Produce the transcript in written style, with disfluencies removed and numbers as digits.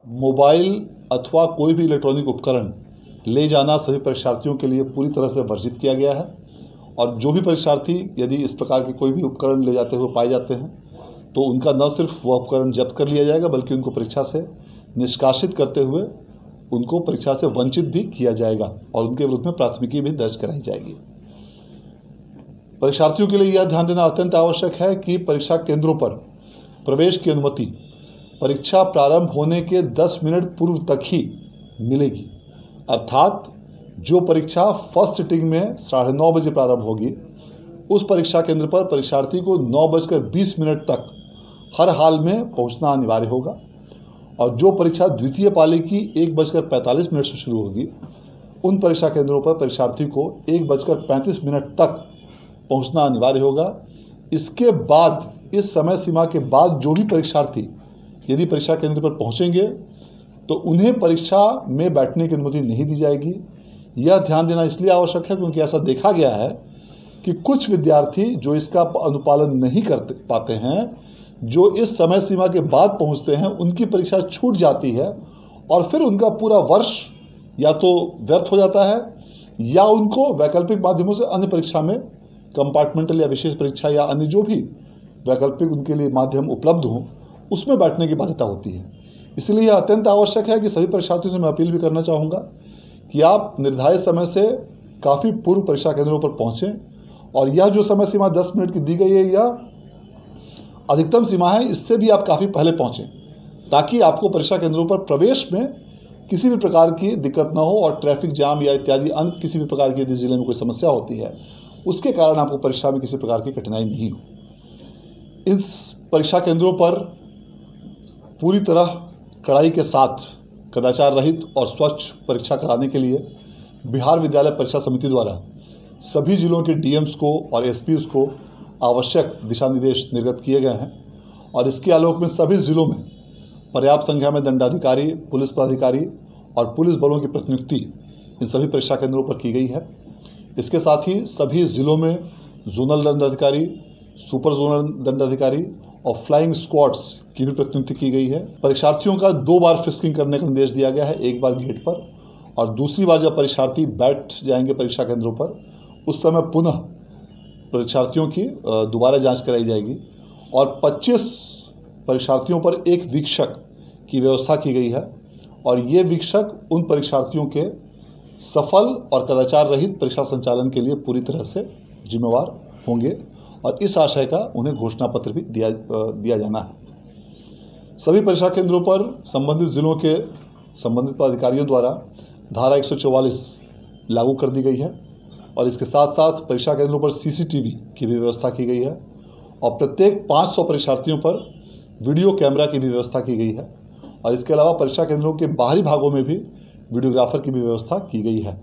Mobile अथवा कोई भी इलेक्ट्रॉनिक उपकरण ले जाना सभी परीक्षार्थियों के लिए पूरी तरह से वर्जित किया गया है और जो भी परीक्षार्थी यदि इस प्रकार के कोई भी उपकरण ले जाते हुए पाए जाते हैं तो उनका न सिर्फ वह उपकरण जब्त कर लिया जाएगा बल्कि उनको परीक्षा से निष्कासित करते हुए उनको परीक्षा से वंचित भी किया जाएगा और उनके विरुद्ध में प्राथमिकी भी दर्ज कराई जाएगी। परीक्षार्थियों के लिए यह ध्यान देना अत्यंत आवश्यक है कि परीक्षा केंद्रों पर प्रवेश की अनुमति परीक्षा प्रारंभ होने के 10 मिनट पूर्व तक ही मिलेगी, अर्थात जो परीक्षा फर्स्ट सिटिंग में 9:30 बजे प्रारंभ होगी उस परीक्षा केंद्र पर परीक्षार्थी को 9:20 तक हर हाल में पहुंचना अनिवार्य होगा और जो परीक्षा द्वितीय पाली की 1:45 से शुरू होगी उन परीक्षा केंद्रों पर परीक्षार्थी को 1:35 तक पहुंचना अनिवार्य होगा। इसके बाद इस समय सीमा के बाद जो भी परीक्षार्थी यदि परीक्षा केंद्र पर पहुंचेंगे तो उन्हें परीक्षा में बैठने की अनुमति नहीं दी जाएगी। यह ध्यान देना इसलिए आवश्यक है क्योंकि ऐसा देखा गया है कि कुछ विद्यार्थी जो इसका अनुपालन नहीं कर पाते हैं, जो इस समय सीमा के बाद पहुंचते हैं, उनकी परीक्षा छूट जाती है और फिर उनका पूरा वर्ष या तो व्यर्थ हो जाता है या उनको वैकल्पिक माध्यमों से अन्य परीक्षा में कंपार्टमेंटल या विशेष परीक्षा या अन्य जो भी वैकल्पिक उनके लिए माध्यम उपलब्ध हों उसमें बैठने की बाध्यता होती है। इसलिए यह अत्यंत आवश्यक है कि सभी परीक्षार्थियों से मैं अपील भी करना चाहूँगा कि आप निर्धारित समय से काफ़ी पूर्व परीक्षा केंद्रों पर पहुँचें और यह जो समय सीमा 10 मिनट की दी गई है यह अधिकतम सीमा है, इससे भी आप काफ़ी पहले पहुँचें ताकि आपको परीक्षा केंद्रों पर प्रवेश में किसी भी प्रकार की दिक्कत ना हो और ट्रैफिक जाम या इत्यादि अन्य किसी भी प्रकार की यदि जिले में कोई समस्या होती है उसके कारण आपको परीक्षा में किसी प्रकार की कठिनाई नहीं हो। इस परीक्षा केंद्रों पर पूरी तरह कड़ाई के साथ कदाचार रहित और स्वच्छ परीक्षा कराने के लिए बिहार विद्यालय परीक्षा समिति द्वारा सभी जिलों के डीएम्स को और एसपीज को आवश्यक दिशा निर्देश निर्गत किए गए हैं और इसके आलोक में सभी जिलों में पर्याप्त संख्या में दंडाधिकारी, पुलिस पदाधिकारी और पुलिस बलों की प्रतिनियुक्ति इन सभी परीक्षा केंद्रों पर की गई है। इसके साथ ही सभी जिलों में जोनल दंडाधिकारी, सुपर जोनल दंडाधिकारी और फ्लाइंग स्क्वाड्स की भी प्रतिनियुक्ति की गई है। परीक्षार्थियों का 2 बार फिस्किंग करने का निर्देश दिया गया है, एक बार गेट पर और दूसरी बार जब परीक्षार्थी बैठ जाएंगे परीक्षा केंद्रों पर उस समय पुनः परीक्षार्थियों की दोबारा जांच कराई जाएगी और 25 परीक्षार्थियों पर एक वीक्षक की व्यवस्था की गई है और ये वीक्षक उन परीक्षार्थियों के सफल और कदाचार रहित परीक्षा संचालन के लिए पूरी तरह से जिम्मेवार होंगे और इस आशय का उन्हें घोषणा पत्र भी दिया जाना है। सभी परीक्षा केंद्रों पर संबंधित जिलों के संबंधित पदाधिकारियों द्वारा धारा 144 लागू कर दी गई है और इसके साथ साथ परीक्षा केंद्रों पर सीसीटीवी की भी व्यवस्था की गई है और प्रत्येक 500 परीक्षार्थियों पर वीडियो कैमरा की भी व्यवस्था की गई है और इसके अलावा परीक्षा केंद्रों के बाहरी भागों में भी वीडियोग्राफर की भी व्यवस्था की गई है।